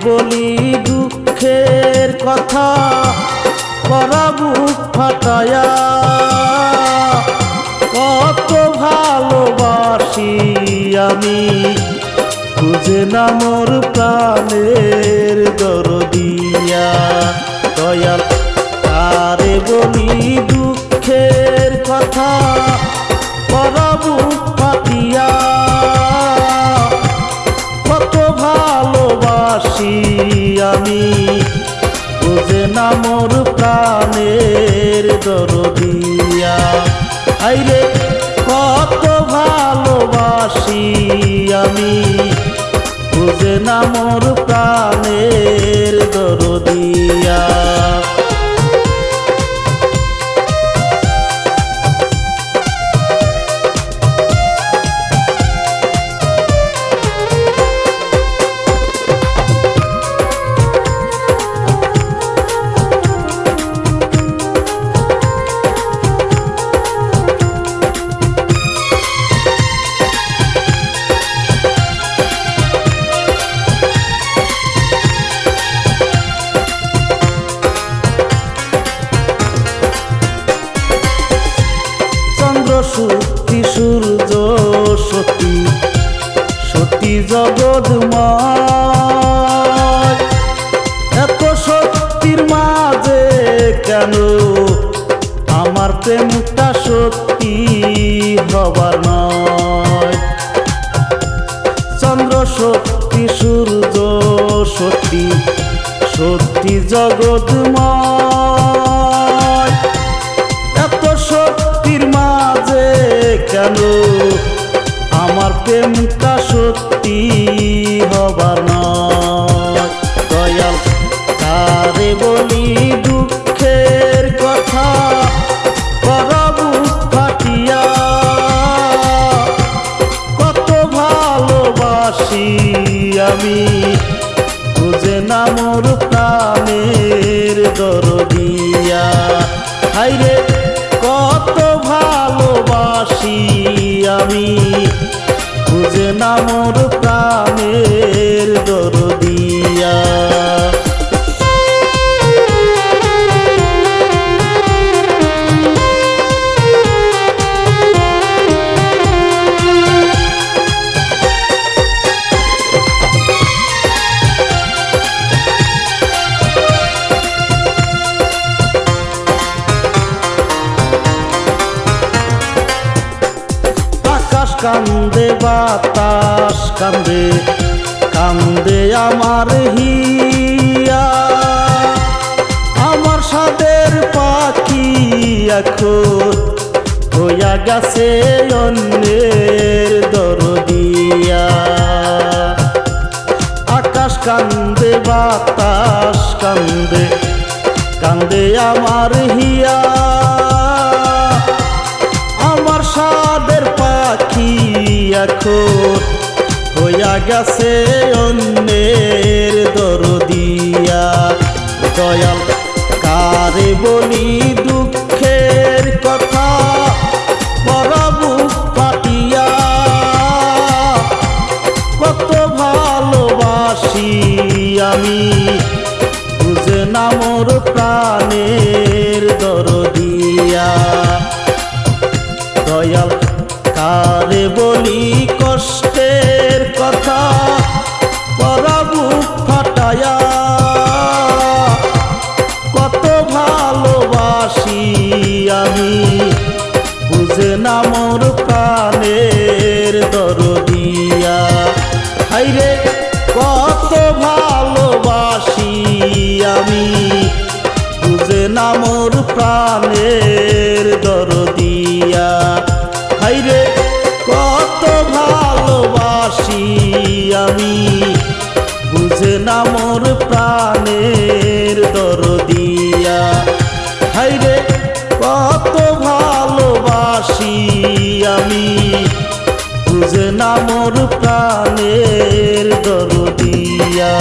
বলি দুঃখের কথা করা বুক ফাটায়া কত ভালোবাসি আমি বুঝে না মোর প্রাণের দরদিয়া দয়াল কারে বলি দুঃখের কথা করা বুক ফাটিয়া কত ভালোবাসি আমি বুঝে না মোর প্রাণের দরদিয়া আইরে কত ভালোবাসি আমি বুঝে না মোর প্রাণের দরদিয়া সত্যি সূর্য সতী সতী জগৎময় এত সত্যির মাঝে কেন আমার প্রেমটা সত্যি হবার নয় চন্দ্র সত্যি সূর্য সতী সত্যি জগৎময় এত সত্যির মাঝে কেন আমার প্রেমটা সত্যি হবার নয় দয়াল কারে বলি দুঃখের কথা করা বুক ফাটিয়া কত ভালোবাসি আমি বুঝে না মোর প্রাণের দরদিয়া হাইরে কত ভালোবাসি আমি বুঝে না মোর প্রাণের দরদিয়া কান্দে বাতাস কান্দে কান্দে আমার হিয়া আমার সাদের পাখি এখন হইয়া গেছে অন্যের দরদিয়া আকাশ কান্দে বাতাস কান্দে কান্দে আমার হিয়া আমার সাদের পাখি এখন হইয়া গেছে অন্যের দরদিয়া দয়াল কারে বলি দুঃখের কথা করা বুক ফাটিয়া কত ভালোবাসি আমি বুঝে না মোর প্রাণের দরদিয়া দয়াল কারে বলি কষ্টের কথা করা বুক ফাটায়া কত ভালোবাসি আমি বুঝে না মোর প্রাণের দরদিয়া হাইরে কত ভালোবাসি আমি বুঝে না মোর প্রাণের দরদিয়া হাইরে কত ভালোবাসি আমি বুঝে না মোর প্রাণের দরদিয়া হাইরে কত ভালোবাসি আমি বুঝে না মোর প্রাণের দরদিয়া।